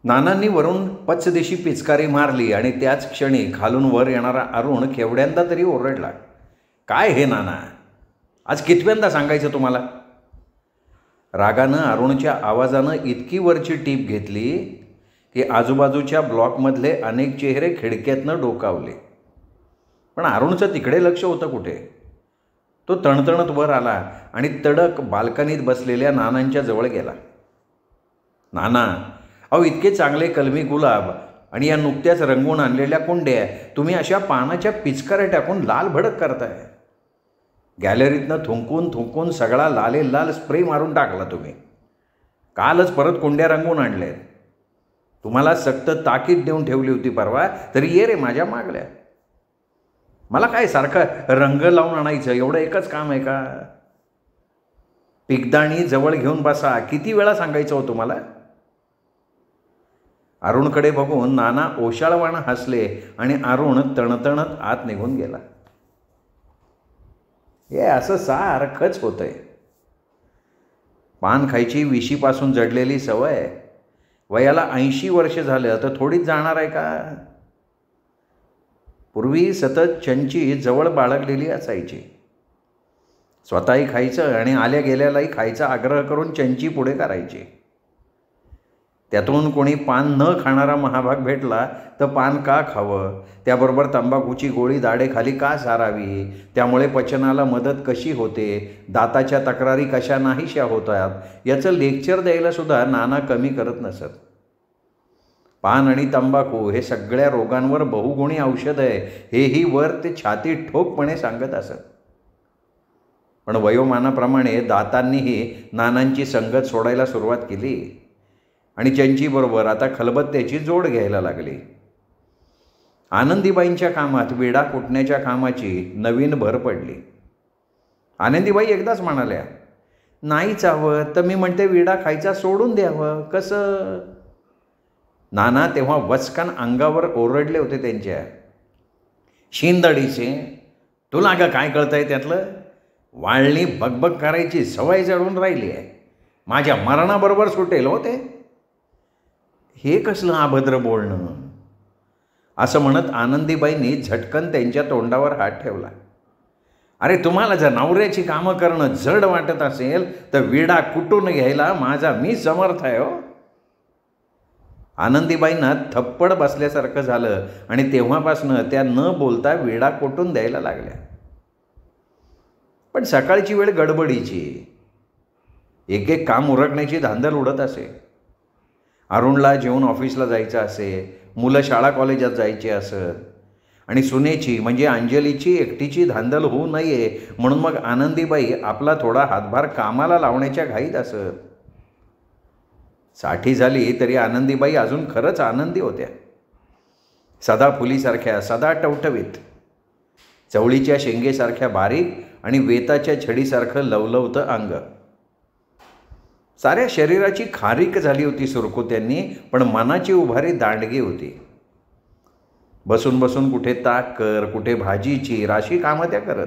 नानांनी वरून पचदेशी पिचकारी मारली आणि त्याच क्षणी खालून वर येणारा अरुण केवढ्यांदा तरी ओरडला, काय हे नाना, आज कितव्यांदा सांगायचं तुम्हाला? रागानं अरुणच्या आवाजानं इतकी वरची टीप घेतली की आजूबाजूच्या ब्लॉकमधले अनेक चेहरे खिडक्यातनं डोकावले. पण अरुणचं तिकडे लक्ष होतं कुठे? तो तणतणत वर आला आणि तडक बाल्कनीत बसलेल्या नानांच्या जवळ गेला. नाना, अहो इतके चांगले कलमी गुलाब आणि या नुकत्याच रंगवून आणलेल्या कुंड्या तुम्ही अशा पानाच्या पिचकाऱ्या टाकून लाल भडक करताय. गॅलरीतनं थुंकून थुंकून सगळा लाले लाल स्प्रे मारून टाकला तुम्ही. कालच परत कुंड्या रंगवून आणल्या. तुम्हाला सक्त ताकीद देऊन ठेवली होती परवा, तरी ये रे माझ्या मागल्या. मला काय सारखं रंग लावून आणायचं एवढं एकच काम आहे का? पिकदाणी जवळ घेऊन बसा, किती वेळा सांगायचं हो तुम्हाला? अरुणकडे बघून नाना ओशाळवाणं हसले आणि अरुण तणतणत आत निघून गेला. हे असं सारखंच होतंय. पान खायची विशीपासून जडलेली सवय वयाला 80 वर्ष झालं तर थोडीच जाणार आहे का? पूर्वी सतत चंची जवळ बाळगलेली असायची. स्वतःही खायचं आणि आल्या गेल्यालाही खायचा आग्रह करून चंची पुढे करायची. त्यातून कोणी पान न खाणारा महाभाग भेटला तर पान का खावं, त्याबरोबर तंबाखूची गोळी दाढेखाली का सारावी, त्यामुळे पचनाला मदत कशी होते, दाताच्या तक्रारी कशा नाहीशा होतात, याचं लेक्चर द्यायला सुद्धा नाना कमी करत नसत. पान आणि तंबाखू हे सगळ्या रोगांवर बहुगुणी औषध आहे हेही वर ते छातीत ठोकपणे सांगत असत. पण वयोमानाप्रमाणे दातांनीही नानांची संगत सोडायला सुरुवात केली आणि चंचीबरोबर आता खलबत्त्याची जोड घ्यायला लागली. आनंदीबाईंच्या कामात विडा कुटण्याच्या कामाची नवीन भर पडली. आनंदीबाई एकदाच म्हणाल्या, नाही चावत तर मी म्हणते विडा खायचा सोडून द्यावं, कसं? नाना तेव्हा वचकन अंगावर ओरडले होते त्यांच्या. शिंदडीचे, तुला का काय कळतंय त्यातलं? वाळणी बकबक करायची सवय जळून राहिली आहे, माझ्या मरणाबरोबर सुटेल होते. हे कसलं अभद्र बोलणं? असं म्हणत आनंदीबाईंनी झटकन त्यांच्या तोंडावर हात ठेवला. अरे तुम्हाला जर नवऱ्याची कामं करणं जड वाटत असेल तर विडा कुटून घ्यायला माझा मी समर्थ आहे हो. आनंदीबाईंना थप्पड बसल्यासारखं झालं आणि तेव्हापासनं त्या न बोलता विडा कुटून द्यायला लागल्या. पण सकाळची वेळ गडबडीची, एक एक काम उरकण्याची धांदल उडत असे. अरुणला जेवून ऑफिसला जायचं असे, मुलं शाळा कॉलेजात जायची असत आणि सुनेची म्हणजे अंजलीची एकटीची धांदल होऊ नये म्हणून मग आनंदीबाई आपला थोडा हातभार कामाला लावण्याच्या घाईत असत. 60 झाली तरी आनंदीबाई अजून खरंच आनंदी होत्या. सदा फुलीसारख्या, सदा टवटवीत, चवळीच्या शेंगेसारख्या बारीक आणि वेताच्या छडीसारखं लवलवतं अंग. साऱ्या शरीराची खारीक झाली होती सुरकुत्यांनी, पण मनाची उभारी दांडगी होती. बसून बसून कुठे ताक कर, कुठे भाजी चीर अशी कामं त्या करत.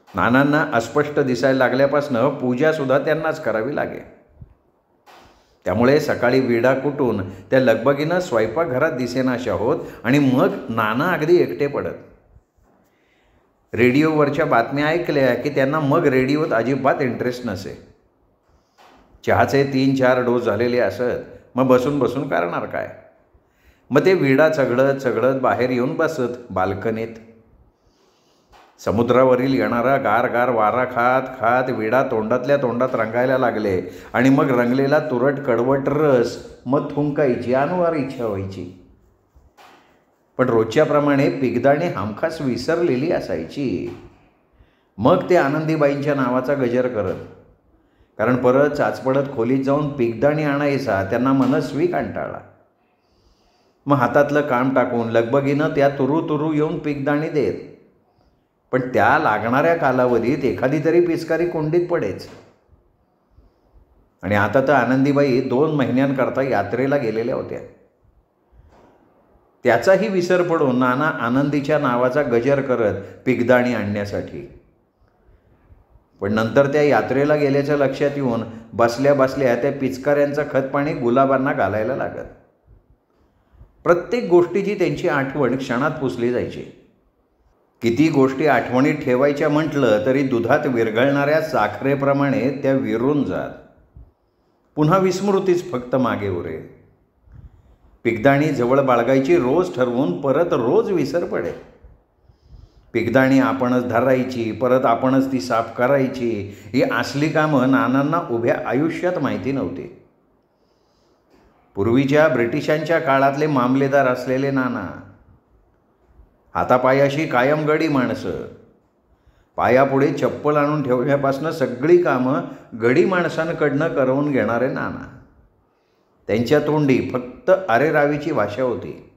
नानांना अस्पष्ट दिसायला लागल्यापासनं पूजासुद्धा त्यांनाच करावी लागे. त्यामुळे सकाळी विडा कुटून त्या लगबगीनं स्वयंपाकघरात दिसेनाशा होत आणि मग नाना अगदी एकटे पडत. रेडिओवरच्या बातम्या ऐकल्या की त्यांना मग रेडिओत अजिबात इंटरेस्ट नसे. चहाचे 3-4 डोस झालेले असत, मग बसून बसून करणार काय? मग ते विडा चघळत चघळत बाहेर येऊन बसत बाल्कनीत. समुद्रावरील येणारा गार गार वारा खात खात विडा तोंडातल्या तोंडात रंगायला लागले आणि मग रंगलेला तुरट कडवट रस मग थुंकायची अनवार इच्छा व्हायची. पण रोजच्याप्रमाणे पिकदाणी हमखास विसरलेली असायची. मग ते आनंदीबाईंच्या नावाचा गजर करत, कारण परत चाचपडत खोलीत जाऊन पिकदाणी आणायचा त्यांना मनस्वी कंटाळा. मग हातातलं काम टाकून लगबगीनं त्या तुरू तुरू येऊन पिकदाणी देत. पण त्या लागणाऱ्या कालावधीत एखादी तरी पिचकारी कुंडीत पडेच. आणि आता तर आनंदीबाई 2 महिन्यांकरता यात्रेला गेलेल्या होत्या. त्याचाही विसर पडून नाना आनंदीच्या नावाचा गजर करत पिकदाणी आणण्यासाठी. पण नंतर त्या यात्रेला गेल्याचं लक्षात येऊन बसल्या बसल्या त्या पिचकाऱ्यांचं खतपाणी गुलाबांना घालायला लागत. प्रत्येक गोष्टीची त्यांची आठवण क्षणात पुसली जायची. किती गोष्टी आठवणीत ठेवायच्या म्हटलं तरी दुधात विरघळणाऱ्या साखरेप्रमाणे त्या विरून जात. पुन्हा विस्मृतीच फक्त मागे उरे. पिकदाणी जवळ बाळगायची रोज ठरवून परत रोज विसर पडे. पिकदाणी आपणच धरायची, परत आपणच ती साफ करायची. ही असली कामं नानांना उभ्या आयुष्यात माहिती नव्हती. पूर्वीच्या ब्रिटिशांच्या काळातले मामलेदार असलेले नाना, हातापायाशी कायम गडी माणसं, पायापुढे चप्पल आणून ठेवण्यापासून सगळी कामं गडी माणसांकडनं करवून घेणारे नाना. त्यांच्या तोंडी फक्त अरेरावीची भाषा होती.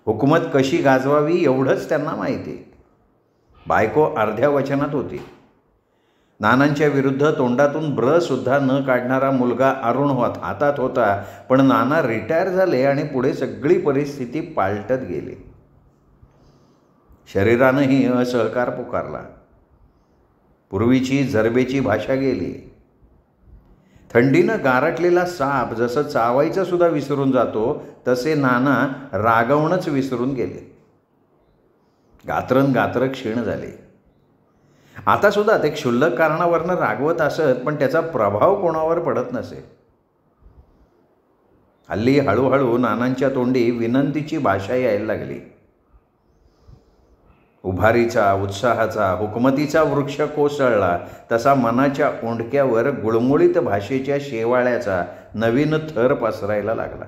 हुकूमत कशी गाजवावी एवढंच त्यांना माहिती. बायको अर्ध्या वचनात होती. नानांच्या विरुद्ध तोंडातून ब्रसुद्धा न काढणारा मुलगा अरुण हातात होता. पण नाना रिटायर झाले आणि पुढे सगळी परिस्थिती पालटत गेली. शरीरानंही असहकार पुकारला. पूर्वीची जरबेची भाषा गेली. थंडीनं गारटलेला साप जसं चावायचं सुद्धा विसरून जातो तसे नाना रागवणंच विसरून गेले. गात्रं क्षीण झाले. आता सुद्धा ते क्षुल्लक कारणावरनं रागवत असत, पण त्याचा प्रभाव कोणावर पडत नसे. हल्ली हळूहळू नानांच्या तोंडी विनंतीची भाषा यायला लागली. उभारीचा, उत्साहाचा, हुकमतीचा वृक्ष कोसळला तसा मनाच्या ओंडक्यावर गुळमुळीत भाषेच्या शेवाळ्याचा नवीन थर पसरायला लागला.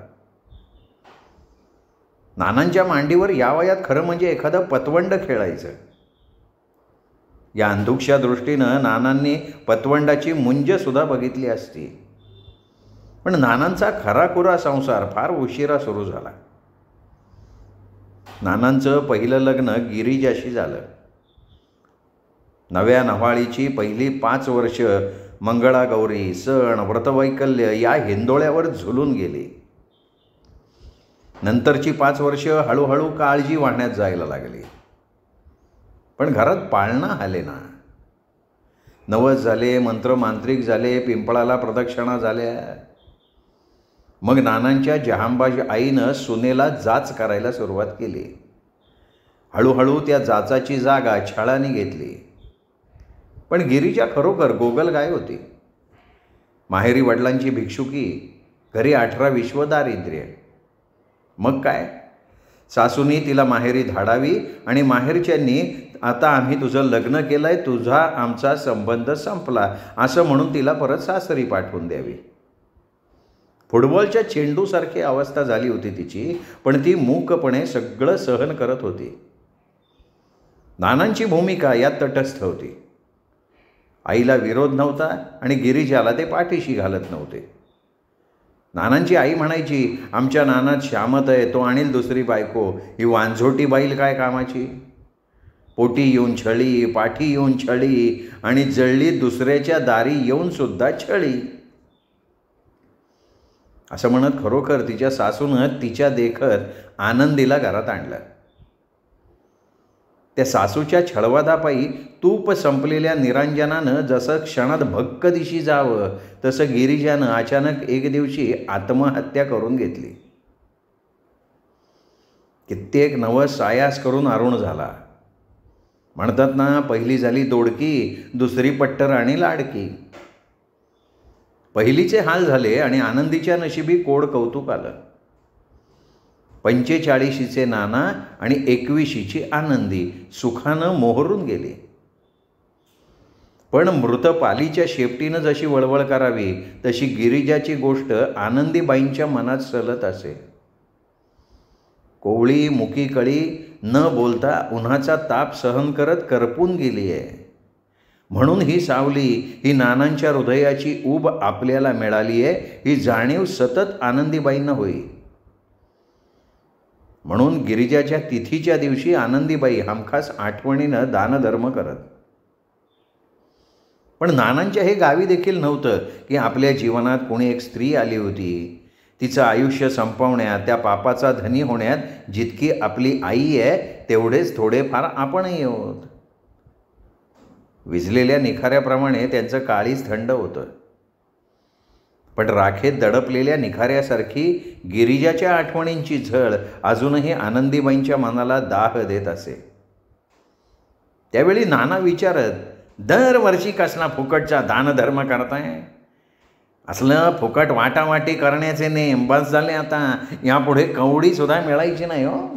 नानांच्या मांडीवर या वयात खरं म्हणजे एखादं पतवंड खेळायचं. या अंधुकशा दृष्टीनं नानांनी पतवंडाची मुंजसुद्धा बघितली असती. पण नानांचा खराखुरा संसार फार उशिरा सुरू झाला. नानांचं पहिलं लग्न गिरिजाशी झालं. नव्या नव्हाळीची पहिली 5 वर्ष मंगळागौरी, सण, व्रतवैकल्य या हिंदोळ्यावर झुलून गेली. नंतरची 5 वर्ष हळूहळू काळजी वाढण्यात जायला लागली. पण घरात पाळणा हालेना. नवस झाले, मंत्रमांत्रिक झाले, पिंपळाला प्रदक्षिणा झाल्या. मग नानांच्या जहांबाज आईनं सुनेला जाच करायला सुरुवात केली. हळूहळू त्या जाचाची जागा छळाने घेतली. पण गिरीजा खरोखर गोगलगाय होती. माहेरी वडिलांची भिक्षुकी, घरी 18 विश्व दारिद्र्य. मग काय, सासूनी तिला माहेरी धाडावी आणि माहेरच्यांनी आता आम्ही तुझं लग्न केलंय, तुझा आमचा संबंध संपला असं म्हणून तिला परत सासरी पाठवून द्यावी. फुटबॉलच्या चेंडूसारखी अवस्था झाली होती तिची. पण ती मूकपणे सगळं सहन करत होती. नानांची भूमिका यात तटस्थ होती. आईला विरोध नव्हता आणि गिरिजाला ते पाठीशी घालत नव्हते. नानांची आई म्हणायची, आमच्या नानात श्यामत आहे, तो आणील दुसरी बायको. ही वांझोटी बाईल काय कामाची. पोटी येऊन छळी, पाठी येऊन छळी आणि जळली दुसऱ्याच्या दारी येऊन सुद्धा छळी. असं म्हणत खरोखर तिच्या सासूनं तिच्या देखत आनंदीला घरात आणलं. त्या सासूच्या छळवादापायी तूप संपलेल्या निरांजनानं जसं क्षणात भक्क दिशी जावं तसं गिरिजानं अचानक एक दिवशी आत्महत्या करून घेतली. कित्येक नवस सायास करून अरुण झाला. म्हणतात ना, पहिली झाली दोडकी, दुसरी पट्टर आणि लाडकी. पहिलीचे हाल झाले आणि आनंदीच्या नशिबी कोड कौतुक आलं. 45शीचे नाना आणि 21शीची आनंदी सुखानं मोहरून गेली. पण मृतपालीच्या शेपटीनं जशी वळवळ करावी तशी गिरिजाची गोष्ट आनंदीबाईंच्या मनात सलत असे. कोवळी मुकी कळी न बोलता उन्हाचा ताप सहन करत करपून गेली आहे. म्हणून ही सावली, ही नानांच्या हृदयाची ऊब आपल्याला मिळाली आहे, ही जाणीव सतत आनंदीबाईंना होई. म्हणून गिरिजाच्या तिथीच्या दिवशी आनंदीबाई हमखास आठवणीनं दानधर्म करत. पण नानांच्या हे गावी देखील नव्हतं की आपल्या जीवनात कोणी एक स्त्री आली होती. तिचं आयुष्य संपवण्यात, त्या पापाचा धनी होण्यात जितकी आपली आई आहे तेवढेच थोडेफार आपणही आहोत. विझलेल्या निखाऱ्याप्रमाणे त्यांचं काळीज थंड होतं. पण राखेत दडपलेल्या निखाऱ्यासारखी गिरिजाच्या आठवणींची झळ अजूनही आनंदीबाईंच्या मनाला दाह देत असे. त्यावेळी नाना विचारत, दरवर्षी कसला फुकटचा दानधर्म करताय? असलं फुकट वाटावाटी करण्याचे नेम बस झाले आता. यापुढे कवडीसुद्धा मिळायची नाही हो.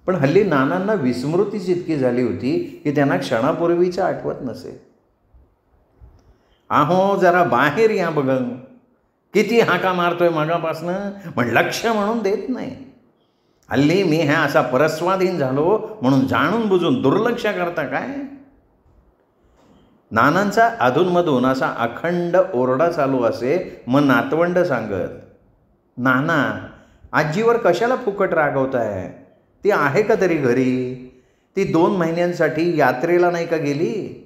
पण हल्ली नानांना विस्मृतीच इतकी झाली होती की त्यांना क्षणापूर्वीचं आठवत नसे. अहो जरा बाहेर या बघ, किती हाका मारतोय मगापासनं, पण लक्ष म्हणून देत नाही. हल्ली मी ह्या असा परस्वाधीन झालो म्हणून जाणून बुजून दुर्लक्ष करता काय? नानांचा अधूनमधून असा अखंड ओरडा चालू असे. मग नातवंड सांगत, नाना आजीवर कशाला फुकट रागवताय? ती आहे का तरी घरी? ती 2 महिन्यांसाठी यात्रेला नाही का गेली?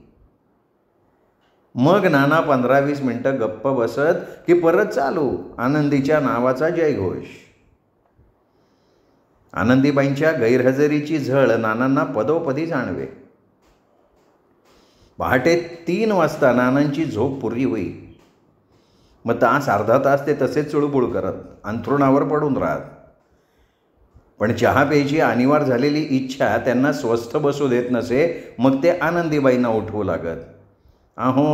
मग नाना 15-20 मिनटं गप्प बसत की परत चालू आनंदीच्या नावाचा जयघोष. आनंदीबाईंच्या गैरहजेरीची झळ नानांना पदोपदी जाणवे. पहाटे 3 वाजता नानांची झोप पुरी होई. मग तास अर्धा तास ते तसेच चुळबुळ करत अंथरुणावर पडून राहत. पण चहा प्यायची अनिवार्य झालेली इच्छा त्यांना स्वस्थ बसू देत नसे. मग ते आनंदीबाईंना उठवू लागत. अहो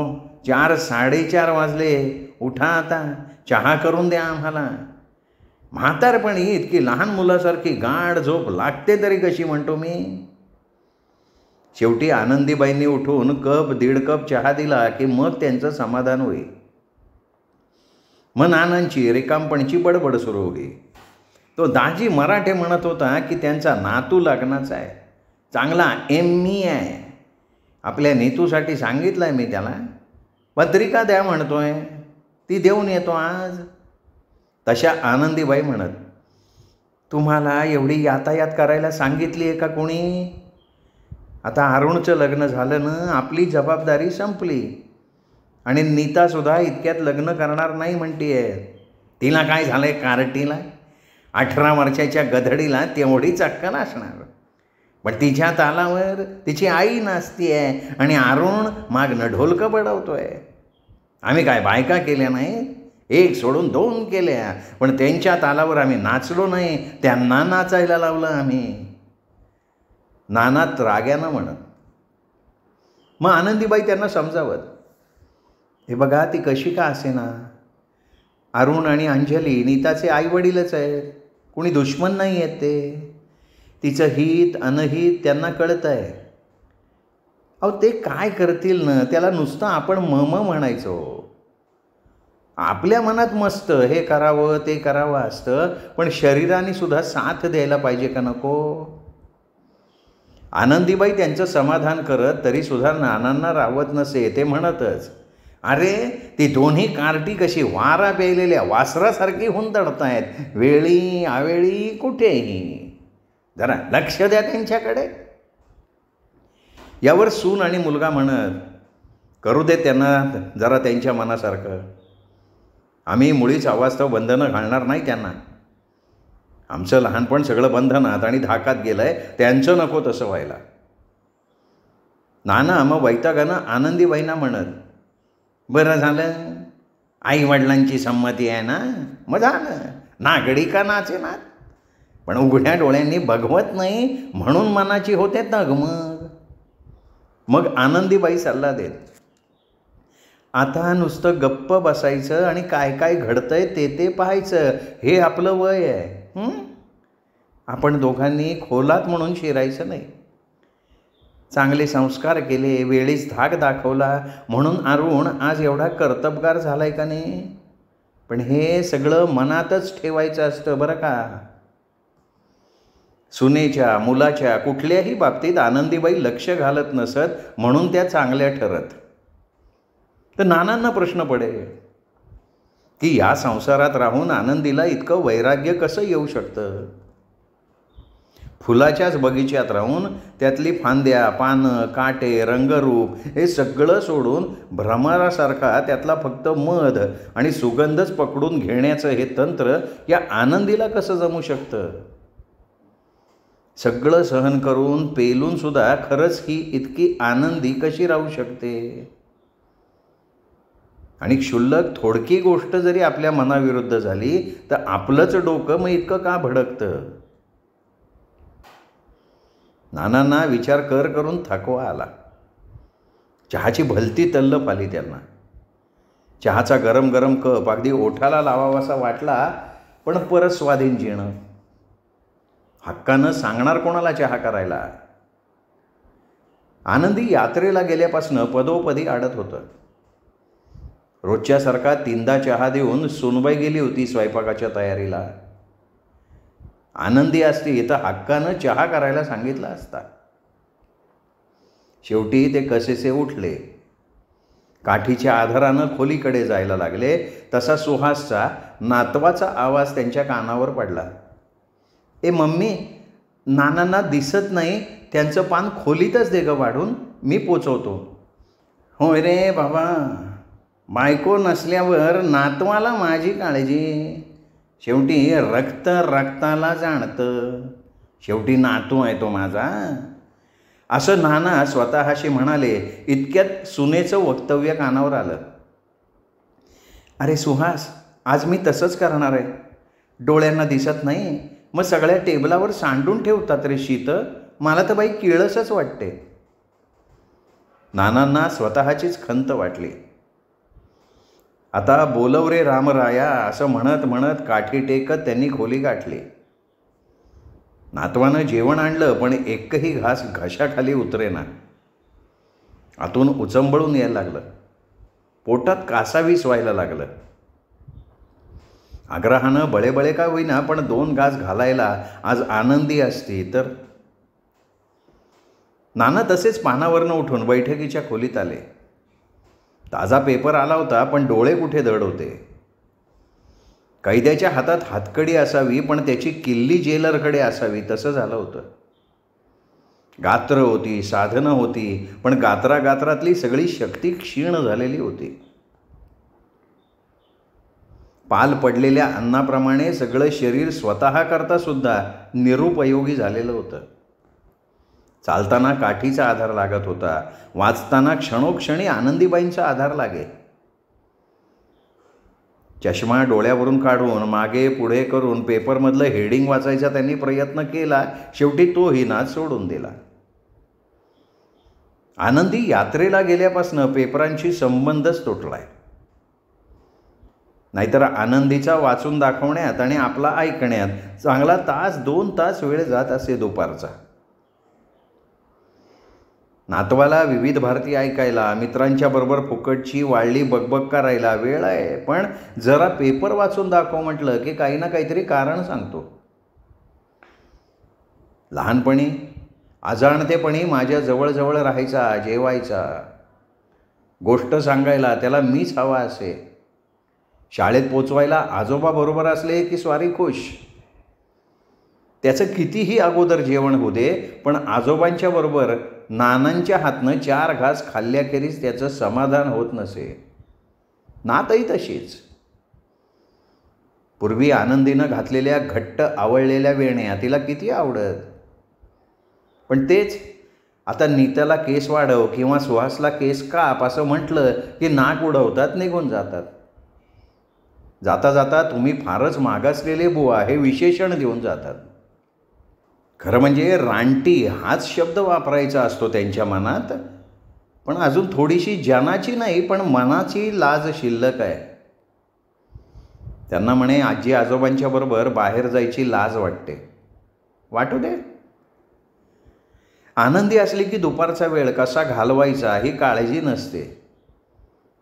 4-4:30 वाजले, उठा आता, चहा करून द्या आम्हाला. म्हातारपणी इतकी लहान मुलासारखी गाढ झोप लागते तरी कशी म्हणतो मी. शेवटी आनंदीबाईंनी उठून 1-1.5 कप चहा दिला की मग त्यांचं समाधान होई. मग नानांची रिकामपणची बडबड सुरू होई. तो दाजी मराठे म्हणत होता की त्यांचा नातू लग्नाचा आहे, चांगला ME आहे. आपल्या नीतूसाठी सांगितलं आहे मी त्याला. पत्रिका द्या म्हणतोय, ती देऊन येतो आज. तशा आनंदीबाई म्हणत, तुम्हाला एवढी यातायात करायला सांगितली आहे का कोणी? आता अरुणचं लग्न झालं ना, आपली जबाबदारी संपली. आणि नीतासुद्धा इतक्यात लग्न करणार नाही म्हणतीये. तिला काय झालं आहे कार्टीला? 18 वर्षाच्या गधडीला तेवढीच अक्कल असणार. पण तिच्या तालावर तिची आई नाचती आहे आणि अरुण मागणं ढोलकं बडवतोय. आम्ही काय बायका केल्या नाही? 1 सोडून 2 केल्या. पण त्यांच्या तालावर आम्ही नाचलो नाही, त्यांना नाचायला लावलं आम्ही. नाना राग्यानं म्हणत. मग आनंदीबाई त्यांना समजावत, हे बघा ती कशी का असेना, अरुण आणि अंजली नीताचे आईवडीलच आहेत, कोणी दुश्मन नाही आहेत ते. तिचं हित अनहित त्यांना कळत आहे. अहो ते काय करतील ना, त्याला नुसतं आपण मम म्हणायचो. आपल्या मनात मस्त हे करावं ते करावं असतं, पण शरीराने सुद्धा साथ द्यायला पाहिजे का नको? आनंदीबाई त्यांचं समाधान करत तरीसुद्धा नानांना रावत नसे. ते म्हणतच, अरे ती दोन्ही कार्टी कशी वारा प्यायलेल्या वासरासारखी हुंदडतायत, वेळी अवेळी कुठेही. जरा लक्ष द्या त्यांच्याकडे. यावर सून आणि मुलगा म्हणत, करू दे त्यांना जरा त्यांच्या मनासारखं. आम्ही मुळीच अवास्तव बंधनं घालणार नाही त्यांना. आमचं लहानपण सगळं बंधनात आणि धाकात गेलं आहे, त्यांचं नको तसं व्हायला. नाना मग वैतागानं आनंदीबाईंना म्हणत, बरं झालं आईवडिलांची संमती आहे ना, मग झालं, नागडी का नाचे ना. पण उघड्या डोळ्यांनी बघवत नाही म्हणून मनाची होते तग. मग आनंदीबाई सल्ला देत, आता नुसतं गप्प बसायचं आणि काय काय घडतंय ते पाहायचं, हे आपलं वय आहे. आपण दोघांनी खोलात म्हणून शिरायचं नाही. चांगले संस्कार केले, वेळीच धाक दाखवला म्हणून अरुण आज एवढा कर्तबगार झालाय का नाही. पण हे सगळं मनातच ठेवायचं असतं बरं का. सुनेच्या मुलाच्या कुठल्याही बाबतीत आनंदीबाई लक्ष घालत नसत म्हणून त्या चांगल्या ठरत. तर नानांना प्रश्न पडेल की या संसारात राहून आनंदीला इतकं वैराग्य कसं येऊ शकतं. फुलाच्याच बगीच्यात राहून त्यातली फांद्या, पानं, काटे, रंगरूप हे सगळं सोडून भ्रमरासारखा त्यातला फक्त मध आणि सुगंधच पकडून घेण्याचं हे तंत्र या आनंदीला कसं जमू शकतं. सगळं सहन करून पेलून सुद्धा खरंच ही इतकी आनंदी कशी राहू शकते? आणि क्षुल्लक थोडकी गोष्ट जरी आपल्या मनाविरुद्ध झाली तर आपलंच डोकं मग इतकं का भडकतं? नानांना विचार करून थकवा आला. चहाची भलती तल्लफ आली त्यांना. चहाचा गरम गरम कप अगदी ओठाला लावावासा वाटला, पण परत स्वाधीन जीणं. हक्कानं सांगणार कोणाला चहा करायला? आनंदी यात्रेला गेल्यापासनं पदोपदी अडत होतं. रोजच्यासारखा 3दा चहा देऊन सुनबाई गेली होती स्वयंपाकाच्या तयारीला. आनंदी असती तर हक्कानं चहा करायला सांगितला असता. शेवटी ते कसेसे उठले. काठीच्या आधारानं खोलीकडे जायला लागले. तसा सुहासचा नातवाचा आवाज त्यांच्या कानावर पडला. ए मम्मी, नानांना दिसत नाही, त्यांचं पान खोलीतच दे ग वाढून, मी पोचवतो. होय रे बाबा, बायको नसल्यावर नातवाला माझी काळजी. शेवटी रक्त रक्ताला जाणतं. शेवटी नातू आहे तो माझा, असं नाना स्वतःशी म्हणाले. इतक्यात सुनेचं वक्तव्य कानावर आलं. अरे सुहास, आज मी तसंच करणार आहे. डोळ्यांना दिसत नाही, मग सगळ्या टेबलावर सांडून ठेवतात रे शीत. मला तर बाई किळसच वाटते. नानांना स्वतःचीच खंत वाटली. आता बोलव रे रामराया, असं म्हणत म्हणत काठी टेकत त्यांनी खोली गाठली. नातवानं जेवण आणलं, पण एकही घास घशाखाली उतरेना. आतून उचंबळून यायला लागलं. पोटात कासावीस व्हायला लागलं. आग्रहानं बळेबळे का होईना, पण 2 घास घालायला आज आनंदी असती तर. नाना तसेच पानावरनं उठून बैठकीच्या खोलीत आले. ताजा पेपर आला होता, पण डोळे कुठे धड होते. कैद्याच्या हातात हातकडी असावी, पण त्याची किल्ली जेलरकडे असावी, तसं झालं होतं. गात्र होती, साधनं होती, पण गात्रागात्रातली सगळी शक्ती क्षीण झालेली होती. पाल पडलेल्या अन्नाप्रमाणे सगळं शरीर स्वतः करता सुद्धा निरुपयोगी झालेलं होतं. चालताना काठीचा आधार लागत होता. वाचताना क्षणोक्षणी आनंदीबाईंचा आधार लागे. चष्मा डोळ्यावरून काढून मागे पुढे करून पेपरमधलं हेडिंग वाचायचा त्यांनी प्रयत्न केला. शेवटी तोही नाद सोडून दिला. आनंदी यात्रेला गेल्यापासून पेपरांशी संबंधच तुटलाय. नाहीतर आनंदीचा वाचून दाखवण्यात आणि आपला ऐकण्यात चांगला 1-2 तास वेळ जात असे दुपारचा. नातवाला विविध भारती ऐकायला, मित्रांच्या बरोबर फुकटची वाळली बकबक करायला वेळ आहे, पण जरा पेपर वाचून दाखव म्हटलं की काही ना काहीतरी कारण सांगतो. लहानपणी अजाणतेपणी माझ्या जवळजवळ राहायचा, जेवायचा. गोष्ट सांगायला त्याला मीच हवा असे. शाळेत पोचवायला आजोबा बरोबर असले की स्वारी खुश. त्याचं कितीही अगोदर जेवण होऊ दे, पण आजोबांच्या बरोबर नानांच्या हातनं 4 घास खाल्ल्याखेरीज त्याचं समाधान होत नसे. नातही तशीच. पूर्वी आनंदीनं घातलेल्या घट्ट आवळलेल्या वेण्या तिला किती आवडत, पण तेच आता नीताला केस वाढव किंवा सुहासला केस काप असं म्हटलं की नाक उडवतात, निघून जातात. जाता जाता तुम्ही फारच मागासलेले बुवा हे विशेषण देऊन जातात. खरं म्हणजे रानटी हाच शब्द वापरायचा असतो त्यांच्या मनात, पण अजून थोडीशी जनाची नाही पण मनाची लाज शिल्लक आहे. त्यांना म्हणे आजी आजोबांच्या बरोबर बाहेर जायची लाज वाटते. वाटू दे. आनंदी असली की दुपारचा वेळ कसा घालवायचा ही काळजी नसते.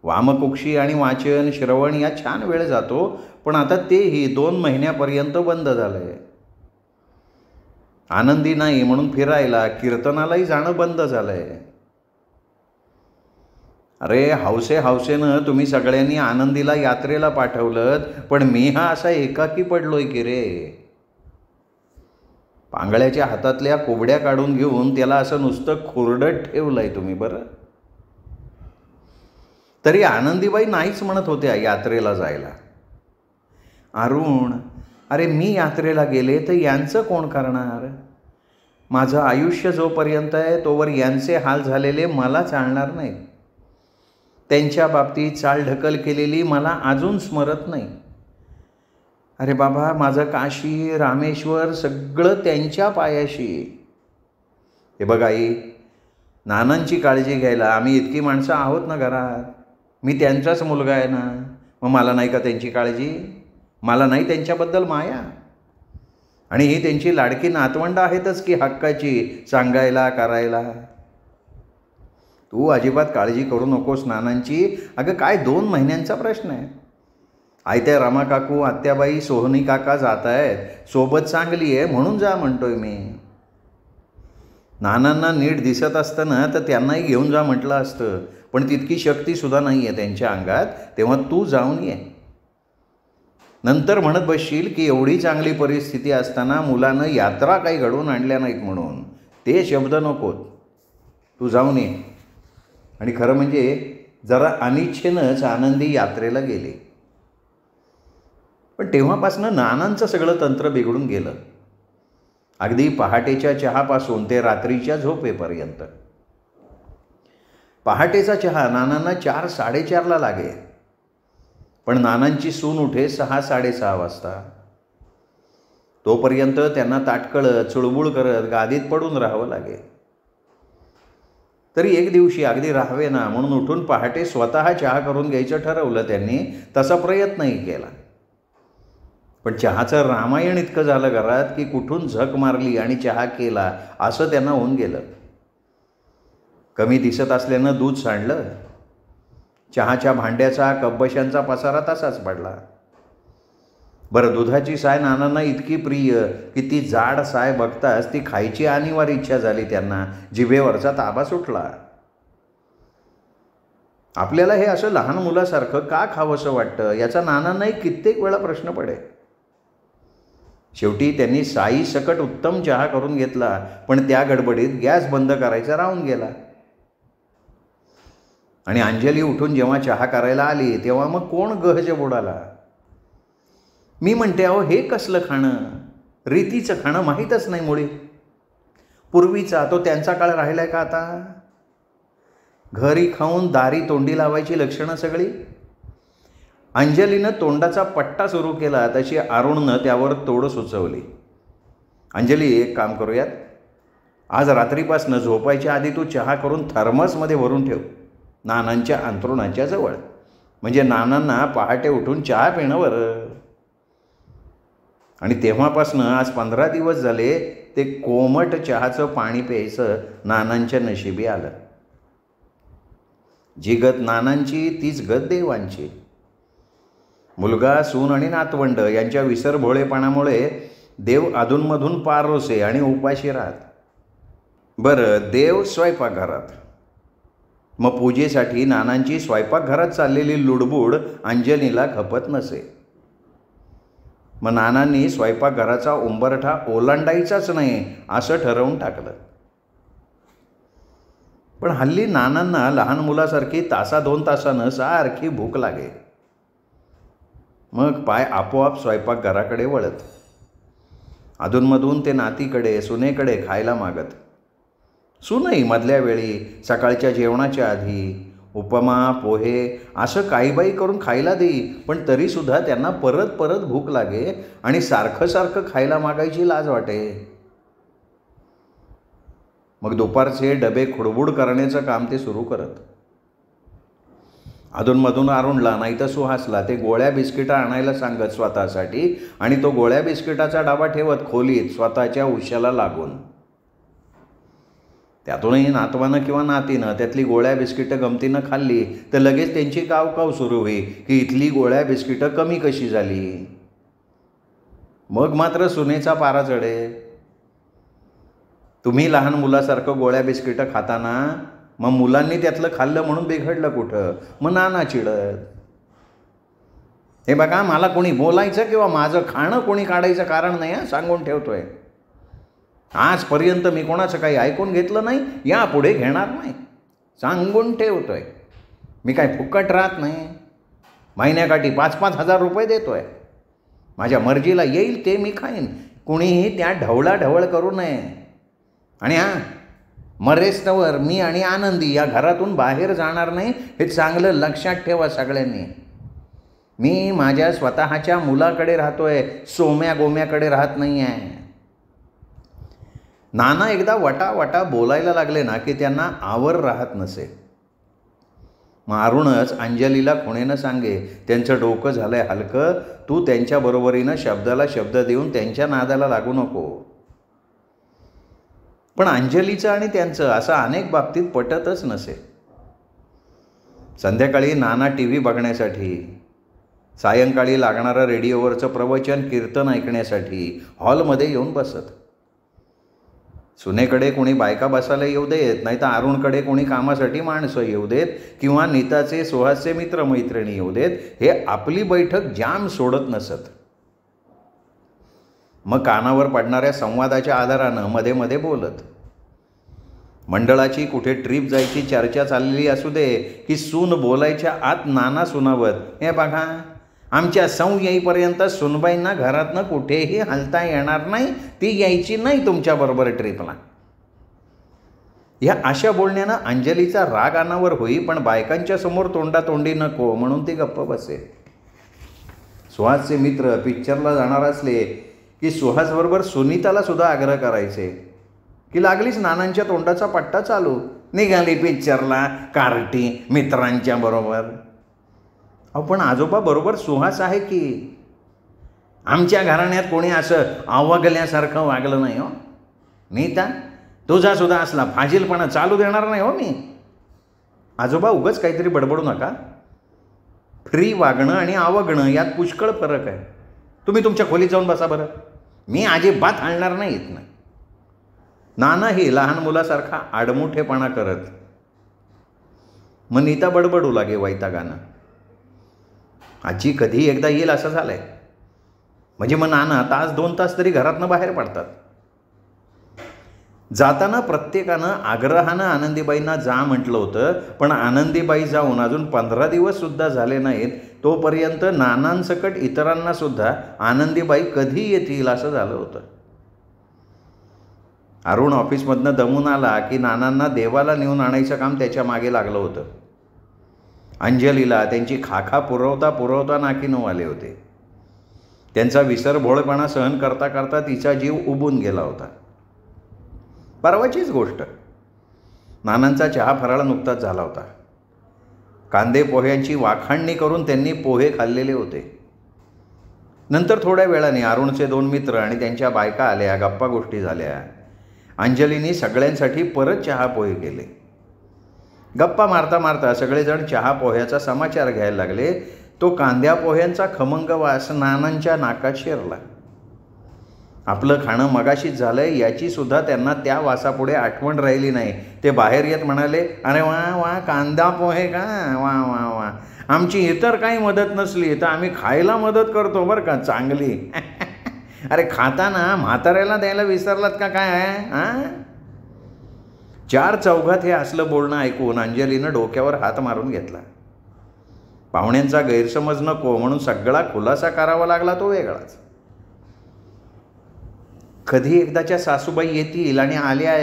वामकुक्षी आणि वाचन श्रवण या छान वेळ जातो, पण आता तेही 2 महिन्यापर्यंत बंद झालंय. आनंदी नाही म्हणून फिरायला कीर्तनालाही जाणं बंद झालंय. अरे हौसेनं तुम्ही सगळ्यांनी आनंदीला यात्रेला पाठवलं, पण मी हा असा एकाकी पडलोय की रे. पांगळ्याच्या हातातल्या कोबड्या काढून घेऊन त्याला असं नुसतं खुरडत ठेवलंय तुम्ही. बरं तरी आनंदीबाई नाहीच म्हणत होत्या यात्रेला जायला. अरुण, अरे मी यात्रेला गेले तर यांचं कोण करणार? माझं आयुष्य जोपर्यंत आहे तोवर यांचे हाल झालेले मला चालणार नाहीत. त्यांच्या बाबतीत चालढकल केलेली मला अजून स्मरत नाही. अरे बाबा, माझं काशी रामेश्वर सगळं त्यांच्या पायाशी. हे बघ आई, नानांची काळजी घ्यायला आम्ही इतकी माणसं आहोत ना घरात. मी त्यांचाच मुलगा आहे ना, मग मला नाही का त्यांची काळजी? मला नाही त्यांच्याबद्दल माया? आणि ही त्यांची लाडकी नातवंड आहेतच की हक्काची, सांगायला करायला. तू अजिबात काळजी करू नकोस नानांची. अगं काय 2 महिन्यांचा प्रश्न आहे. आयत्या रामा काकू, आत्याबाई, सोहनी काका जात आहेत, सोबत चांगली आहे म्हणून जा म्हणतोय मी. नानांना नीट दिसत असतं ना तर त्यांनाही घेऊन जा म्हटलं असतं, पण तितकी शक्तीसुद्धा नाही आहे त्यांच्या अंगात. तेव्हा तू जाऊन ये. नंतर म्हणत बसशील की एवढी चांगली परिस्थिती असताना मुलानं यात्रा काही घडवून आणल्या नाहीत म्हणून. ते शब्द नकोत. तू जाऊन ये. आणि खरं म्हणजे जरा अनिच्छेनंच आनंदी यात्रेला गेले. पण तेव्हापासनं नानांचं सगळं तंत्र बिघडून गेलं. अगदी पहाटेच्या चहापासून ते रात्रीच्या झोपेपर्यंत. पहाटेचा चहा नानांना 4-4:30 लागे, पण नानांची सून उठे 6-6:30 वाजता. तोपर्यंत त्यांना ताटकळत चुळबुळ करत गादीत पडून राहावं लागे. तरी एक दिवशी अगदी राहावे ना म्हणून उठून पहाटे स्वतः चहा करून घ्यायचं ठरवलं त्यांनी. तसा प्रयत्नही केला, पण चहाचं रामायण इतकं झालं घरात की कुठून झक मारली आणि चहा केला असं त्यांना होऊन गेलं. कमी दिसत असल्यानं दूध सांडलं. चहाच्या भांड्याचा कपबशांचा पसारा तसाच पडला. बरं, दुधाची साय नानांना इतकी प्रिय की ती जाड साय बघताच ती खायची अनिवार्य इच्छा झाली त्यांना. जिभेवरचा ताबा सुटला. आपल्याला हे असं लहान मुलासारखं का खावंसं वाटतं याचा नानांनाही कित्येक वेळा प्रश्न पडे. शेवटी त्यांनी साई सकट उत्तम चहा करून घेतला, पण त्या गडबडीत गॅस बंद करायचा राहून गेला. आणि अंजली उठून जेव्हा चहा करायला आली तेव्हा मग कोण गहज बुडाला. मी म्हणते, अहो हे कसलं खाणं? रीतीचं खाणं माहीतच नाही मुळी. पूर्वीचा तो त्यांचा काळ राहिलाय का आता? घरी खाऊन दारी तोंडी लावायची लक्षणं सगळी. अंजलीनं तोंडाचा पट्टा सुरू केला तशी अरुणनं त्यावर तोड सुचवली. अंजली, एक काम करूयात, आज रात्रीपासनं झोपायच्या आधी तू चहा करून थर्मसमध्ये भरून ठेव नानांच्या अंथरुणाच्या जवळ. म्हणजे नानांना पहाटे उठून चहा पिणं बरं. आणि तेव्हापासनं आज 15 दिवस झाले ते कोमट चहाचं पाणी प्यायचं नानांच्या नशिबी आलं. जी गत नानांची तीच गत देवांची. मुलगा, सून आणि नातवंड यांच्या विसरभोळेपणामुळे देव अधूनमधून पारोसे आणि उपाशी राहत. बरं, देव स्वयंपाकघरात. मग पूजेसाठी नानांची स्वयंपाकघरात चाललेली लुडबुड अंजलीला खपत नसे. मग नानांनी स्वयंपाकघराचा उंबरठा ओलांडायचाच नाही असं ठरवून टाकलं. पण हल्ली नानांना लहान मुलासारखी 1-2 तासानं सारखी भूक लागे. मग पाय आपोआप स्वयंपाकघराकडे वळत. अधूनमधून ते नातीकडे, सुनेकडे खायला मागत. सूनही मधल्या वेळी सकाळच्या जेवणाच्या आधी उपमा, पोहे असं काही बाई करून खायला देई, पण तरीसुद्धा त्यांना परत परत भूक लागे आणि सारखं सारखं खायला मागायची लाज वाटे. मग दुपारचे डबे खुडबुड करण्याचं काम ते सुरू करत. अधूनमधून अरुणला नाही तर सुहासला ते गोळ्या बिस्किटा आणायला सांगत स्वतःसाठी, आणि तो गोळ्या बिस्किटाचा डबा ठेवत खोलीत स्वतःच्या उशाला लागून. त्यातूनही नातवानं किंवा नातीनं त्यातली गोळ्या बिस्किटं गमतीनं खाल्ली तर लगेच त्यांची कावकाव सुरू होई की इथली गोळ्या बिस्किटं कमी कशी झाली. मग मात्र सुनेचा पारा चढे. तुम्ही लहान मुलासारखं गोळ्या बिस्किटं खाताना मग मुलांनी त्यातलं खाल्लं म्हणून बिघडलं कुठं? मग नाना चिडत. हे बघा, मला कोणी बोलायचं किंवा माझं खाणं कोणी काढायचं कारण नाही हा, सांगून ठेवतोय. आजपर्यंत मी कोणाचं काही ऐकून घेतलं नाही, यापुढे घेणार नाही, सांगून ठेवतोय. मी काय फुकट राहत नाही. महिन्याकाठी 5-5 हजार रुपये देतोय. माझ्या मर्जीला येईल ते मी खाईन. कुणीही त्या ढवळाढवळ करू नये. आणि मरेस्तवर मी आणि आनंदी या घरातून बाहेर जाणार नाही हे चांगलं लक्षात ठेवा सगळ्यांनी. मी माझ्या स्वतःच्या मुलाकडे राहतोय, सोम्या गोम्याकडे राहत नाही आहे. नाना एकदा वटावटा बोलायला लागले ना की त्यांना आवर राहत नसे. मग अरुणच अंजलीला खुणेनं सांगे, त्यांचं डोकं झालंय हलकं, तू त्यांच्या बरोबरीनं शब्दाला शब्द देऊन त्यांच्या नादाला लागू नको. पण अंजलीचं आणि त्यांचं असं अनेक बाबतीत पटतच नसे. संध्याकाळी नाना टी व्ही बघण्यासाठी, सायंकाळी लागणारं रेडिओवरचं प्रवचन कीर्तन ऐकण्यासाठी हॉलमध्ये येऊन बसत. सुनेकडे कोणी बायका बसायला येऊ देत, नाही तर अरुणकडे कोणी कामासाठी माणसं येऊ देत किंवा नीताचे सुहासचे मित्रमैत्रिणी येऊ देत, हे आपली बैठक जाम सोडत नसत. मग कानावर पडणाऱ्या संवादाच्या आधारानं मध्ये मध्ये बोलत. मंडळाची कुठे ट्रीप जायची चर्चा चाललेली असू दे की सून बोलायच्या आत नाना सुनावत, हे बघा आमच्या सौ येईपर्यंत सुनबाईंना घरातनं कुठेही हलता येणार नाही, ती यायची नाही तुमच्याबरोबर ट्रीपला. ह्या अशा बोलण्यानं अंजलीचा राग अनावर होई, पण बायकांच्या समोर तोंडातोंडी नको म्हणून ती गप्प बसे. सुहासचे मित्र पिक्चरला जाणार असले की सुहासबरोबर सुनीताला सुद्धा आग्रह करायचे की लागलीच नानांच्या तोंडाचा पट्टा चालू, निघाली पिक्चरला कार्टी मित्रांच्या बरोबर. पण आजोबा बरोबर सुहास आहे की. आमच्या घराण्यात कोणी असं अवगल्यासारखं वागलं नाही हो. नीता तुझा सुद्धा असला फाजीलपणा चालू देणार नाही हो मी. आजोबा उगाच काहीतरी बडबडू नका. फ्री वागणं आणि अवगणं यात पुष्कळ फरक आहे. तुम्ही तुमच्या खोलीत जाऊन बसा बरं, मी अजिबात हलणार नाही इथनं. नानाही लहान मुलासारखा आडमुठेपणा करत. मग नीता बडबडू लागे वैतागानं, आजी कधी एकदा येईल असं झालंय. म्हणजे मग नाना तास 2 तास तरी घरातनं बाहेर पडतात. जाताना प्रत्येकानं आग्रहानं आनंदीबाईंना जा म्हटलं होतं, पण आनंदीबाई जाऊन अजून 15 दिवससुद्धा झाले नाहीत तोपर्यंत नानांसकट इतरांना सुद्धा आनंदीबाई कधी येतील असं झालं होतं. अरुण ऑफिसमधनं दमून आला की नानांना देवाला नेऊन आणायचं काम त्याच्या मागे लागलं होतं. अंजलीला त्यांची खाखा पुरवता नाकीनऊ आले होते. त्यांचा विसरभोळपणा सहन करता करता तिचा जीव उबून गेला होता. परवाचीच गोष्ट, नानांचा चहा फराळ नुकताच झाला होता. कांदे पोह्यांची वाखाणणी करून त्यांनी पोहे खाल्लेले होते. नंतर थोड्या वेळाने अरुणचे 2 मित्र आणि त्यांच्या बायका आल्या, गप्पा गोष्टी झाल्या. अंजलीने सगळ्यांसाठी परत चहा पोहे केले. गप्पा मारता मारता सगळेजण चहा पोह्याचा समाचार घ्यायला लागले. तो कांद्या पोह्यांचा खमंग वास नानांच्या नाकात शिरला. आपलं खाणं मगाशीच झालंय याची सुद्धा त्यांना त्या वासापुढे आठवण राहिली नाही. ते बाहेर येत म्हणाले, अरे वा वा, कांदा पोहे का, वा वा वा, आमची इतर काही मदत नसली तर आम्ही खायला मदत करतो बरं का, चांगली. अरे खाताना म्हाताऱ्याला द्यायला विसरलात का काय? 4 चौघात हे असलं बोलणं ऐकून अंजलीनं डोक्यावर हात मारून घेतला. पाहुण्यांचा गैरसमज नको म्हणून सगळा खुलासा करावा लागला तो वेगळाच. कधी एकदाच्या सासूबाई येतील आणि आल्या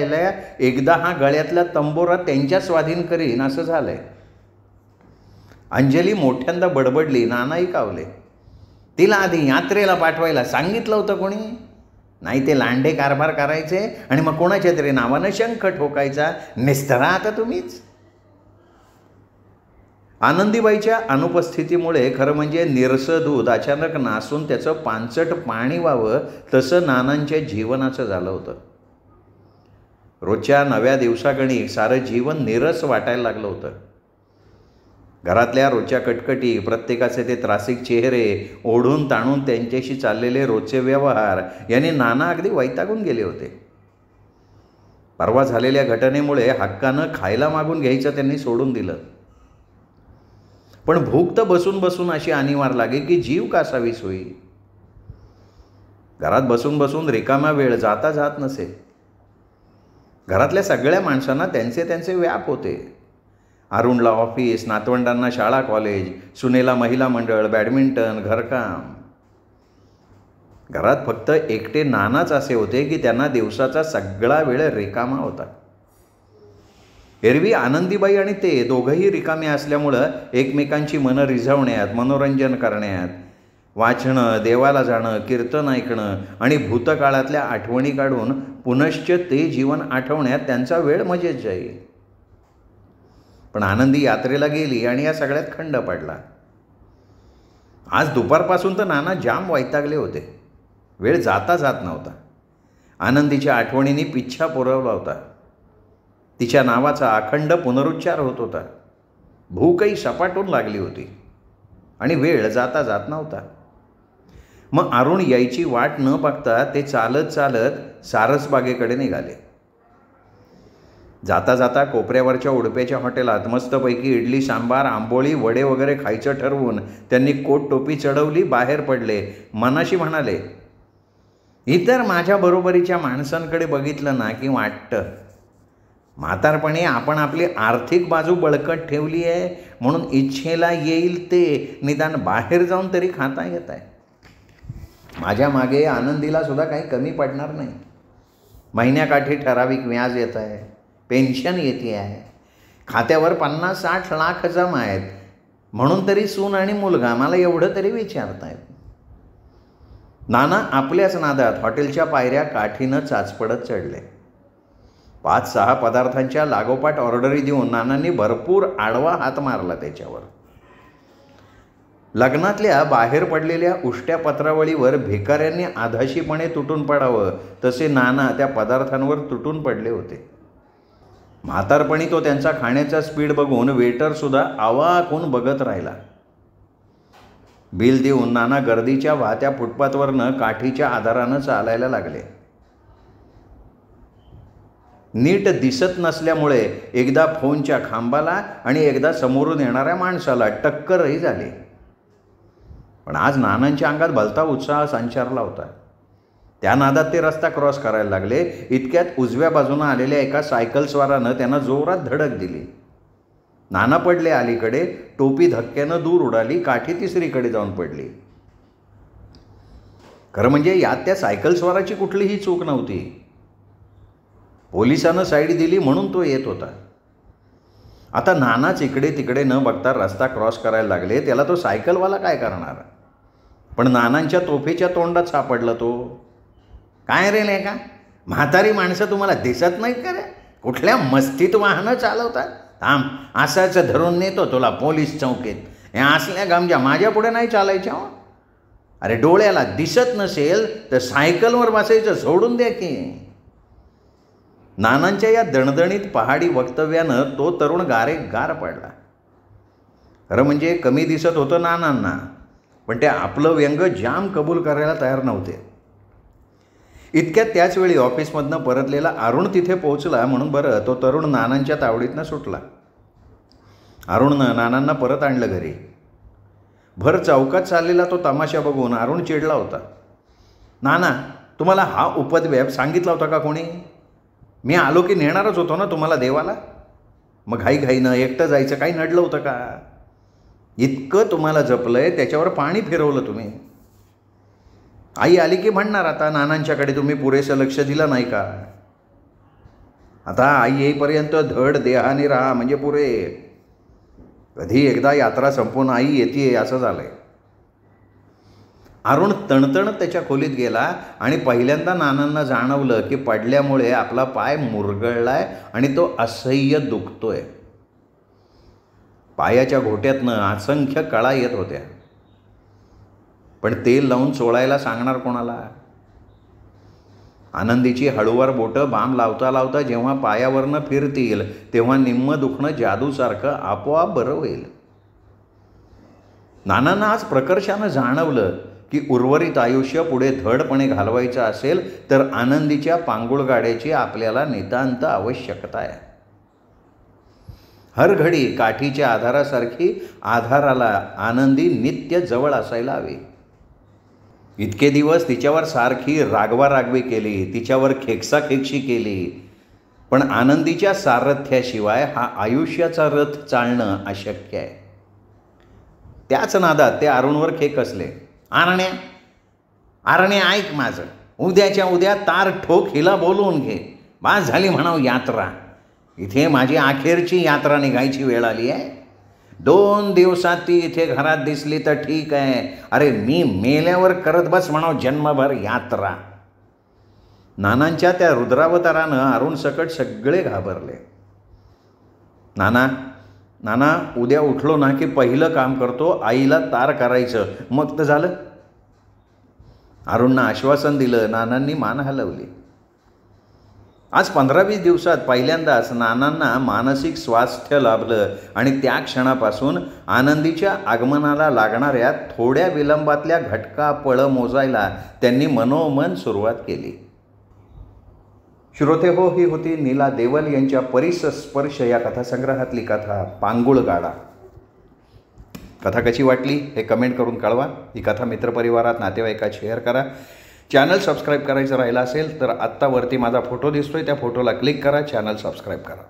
एकदा हा गळ्यातला तंबोरा त्यांच्या स्वाधीन करीन असं झालंय. अंजली मोठ्यांदा बडबडली. नानाही कावले. तिला आधी यात्रेला पाठवायला सांगितलं होतं कोणी? नाही ते लांडे कारभार करायचे आणि मग कोणाच्या तरी नावानं शंख ठोकायचा. निस्तरा आता तुम्हीच. आनंदीबाईच्या अनुपस्थितीमुळे खरं म्हणजे निरसं दूध अचानक नासून त्याचं पांचट पाणी व्हावं तसं नानांच्या जीवनाचं झालं होतं. रोजच्या नव्या दिवसागणी सारं जीवन निरस वाटायला लागलं होतं. घरातल्या रोजच्या कटकटी, प्रत्येकाचे ते त्रासिक चेहरे, ओढून ताणून त्यांच्याशी चाललेले रोजचे व्यवहार यांनी नाना अगदी वैतागून गेले होते. परवा झालेल्या घटनेमुळे हक्कानं खायला मागून घ्यायचं त्यांनी सोडून दिलं. पण भूक तर बसून बसून अशी आणीवार लागे की जीव कासावीस होई. घरात बसून बसून रिकामा वेळ जाता जात नसे. घरातल्या सगळ्या माणसांना त्यांचे त्यांचे व्याप होते. अरुणला ऑफिस, नातवंडांना शाळा कॉलेज, सुनेला महिला मंडळ, बॅडमिंटन, घरकाम. घरात फक्त एकटे नानाच असे होते की त्यांना दिवसाचा सगळा वेळ रिकामा होता. एरवी आनंदीबाई आणि ते दोघंही रिकामे असल्यामुळं एकमेकांची मनं रिझवण्यात, मनोरंजन करण्यात, वाचणं, देवाला जाणं, कीर्तन ऐकणं आणि भूतकाळातल्या आठवणी काढून पुनश्च ते जीवन आठवण्यात त्यांचा वेळ मजेत जाई. पण आनंदी यात्रेला गेली आणि या सगळ्यात खंड पडला. आज दुपारपासून तर नाना जाम वैतागले होते. वेळ जाता जात नव्हता. आनंदीच्या आठवणींनी पिच्छा पुरवला होता. तिच्या नावाचा अखंड पुनरुच्चार होत होता. भूकही सपाटून लागली होती आणि वेळ जाता जात नव्हता. मग अरुण यायची वाट न बघता ते चालत चालत सारसबागेकडे निघाले. जाता जाता कोपऱ्यावरच्या उडप्याच्या हॉटेलात मस्तपैकी इडली सांबार, आंबोळी, वडे वगैरे खायचं ठरवून त्यांनी कोट टोपी चढवली, बाहेर पडले. मनाशी म्हणाले, इतर माझ्या बरोबरीच्या माणसांकडे बघितलं ना की वाटतं म्हातारपणी आपण आपली आर्थिक बाजू बळकट ठेवली आहे म्हणून इच्छेला येईल ते निदान बाहेर जाऊन तरी खाता येत आहे. माझ्या मागे आनंदीला सुद्धा काही कमी पडणार नाही. महिन्याकाठी ठराविक व्याज येत आहे, पेन्शन येते आहे, खात्यावर 50-60 लाख जमा आहेत, म्हणून तरी सून आणि मुलगा मला एवढं तरी विचारतायत. नाना आपल्याच नादात हॉटेलच्या पायऱ्या काठीनं चाचपडत चढले. 5-6 पदार्थांच्या लागोपाठ ऑर्डरी देऊन नानांनी भरपूर आडवा हात मारला त्याच्यावर. लग्नातल्या बाहेर पडलेल्या उष्ट्या पत्रावळीवर भिकाऱ्यांनी आधाशीपणे तुटून पडावं तसे नाना त्या पदार्थांवर तुटून पडले होते. म्हातारपणी तो त्यांचा खाण्याचा स्पीड बघून वेटरसुद्धा अवाक होऊन बघत राहिला. बिल देऊन नाना गर्दीच्या वाहत्या फुटपाथवरनं काठीच्या आधारानं चालायला लागले. नीट दिसत नसल्यामुळे एकदा फोनच्या खांबाला आणि एकदा समोरून येणाऱ्या माणसाला टक्करही झाली. पण आज नानांच्या अंगात भलता उत्साह संचारला होता. त्या नादात ते रस्ता क्रॉस करायला लागले. इतक्यात उजव्या बाजूनं आलेल्या एका सायकलस्वारानं त्यांना जोरात धडक दिली. नाना पडले अलीकडे. टोपी धक्क्यानं दूर उडाली. काठी तिसरीकडे जाऊन पडली. खरं म्हणजे यात त्या सायकलस्वाराची कुठलीही चूक नव्हती. पोलिसानं साईड दिली म्हणून तो येत होता. आता नानाच इकडे तिकडे न बघता रस्ता क्रॉस करायला लागले. त्याला तो सायकलवाला काय करणार. पण नानांच्या तोफेच्या तोंडात सापडला तो. काय रे लेका, म्हातारी माणसं तुम्हाला दिसत नाहीत का रे? कुठल्या मस्तीत वाहनं चालवतात? थांब, असाच धरून नेतो तुला पोलीस चौकीत. हे असल्या गमजा माझ्या पुढे नाही चालायच्या. अरे डोळ्याला दिसत नसेल तर सायकलवर बसायचं सोडून द्या की. नानांच्या या दणदणीत पहाडी वक्तव्यानं तो तरुण गार पडला. खरं म्हणजे कमी दिसत होतं नानांना, पण ते आपलं व्यंग जाम कबूल करायला तयार नव्हते. इतक्यात त्याचवेळी ऑफिसमधनं परतलेला अरुण तिथे पोहोचला म्हणून बरं तो तरुण नानांच्या तावडीतनं सुटला. अरुणनं नानांना परत आणलं घरी. भर चौकात चाललेला तो तमाशा बघून अरुण चिडला होता. नाना, तुम्हाला हा उपद्व्याप सांगितला होता का कोणी? मी आलो की नेणारच होतो ना तुम्हाला देवाला. मग घाईघाईनं एकटं जायचं काही नडलं होतं का? इतकं तुम्हाला जपलंय त्याच्यावर पाणी फिरवलं तुम्ही. आई आली की म्हणणार आता नानांच्याकडे तुम्ही पुरेसं लक्ष दिलं नाही का. आता आई येईपर्यंत धड देहाने राहा म्हणजे पुरे. कधी एकदा यात्रा संपून आई येते असं झालंय. अरुण तणतणत त्याच्या खोलीत गेला आणि पहिल्यांदा नानांना जाणवलं की पडल्यामुळे आपला पाय मुरगळलाय आणि तो असह्य दुखतोय. पायाच्या घोट्यातनं असंख्य कळा येत होत्या. पण तेल लावून चोळायला सांगणार कोणाला? आनंदीची हळूवार बोटं बाम लावता लावता जेव्हा पायावरनं फिरतील तेव्हा निम्म दुखणं जादूसारखं आपोआप बरं होईल. नानांना आज प्रकर्षानं जाणवलं की उर्वरित आयुष्य पुढे धडपणे घालवायचं असेल तर आनंदीच्या पांगुळ गाड्याची आपल्याला नितांत आवश्यकता आहे. हर घडी काठीच्या आधारासारखी आधाराला आनंदी नित्य जवळ असायला हवी. इतके दिवस तिच्यावर सारखी रागवारागवी केली, तिच्यावर खेकसाखेकशी केली, पण आनंदीच्या सारथ्याशिवाय हा आयुष्याचा रथ चालणं अशक्य आहे. त्याच नादात ते अरुणवर खेक असले. आरण्या, अरे ऐक माझं, उद्याच्या उद्या तार ठोक हिला बोलवून घे. बास झाली म्हणावं यात्रा. इथे माझी अखेरची यात्रा निघायची वेळ आली आहे. 2 दिवसात ती इथे घरात दिसली तर ठीक आहे. अरे मी मेल्यावर करत बस म्हणावं जन्मभर यात्रा. नानांच्या त्या रुद्रावतारानं अरुण सकट सगळे घाबरले. नाना नाना उद्या उठलो ना की पहिलं काम करतो आईला तार करायचं, मग तर झालं. अरुणनं आश्वासन दिलं. नानांनी मान हलवली. आज 15-20 दिवसात पहिल्यांदाच नानांना मानसिक स्वास्थ्य लाभलं आणि त्या क्षणापासून आनंदीच्या आगमनाला लागणाऱ्या थोड्या विलंबातल्या घटका पळं मोजायला त्यांनी मनोमन सुरुवात केली. श्रोते हो, ही होती नीला देवल यांच्या परिसस्पर्श या कथासंग्रहातली कथा पांगुळगाडा. कथा कशी वाटली हे कमेंट करून कळवा. ही कथा मित्रपरिवारात, नातेवाईकात शेअर करा. चॅनल सबस्क्राईब करायचं राहिलं असेल तर आत्ता वरती माझा फोटो दिसतोय, त्या फोटोला क्लिक करा, चॅनल सबस्क्राईब करा.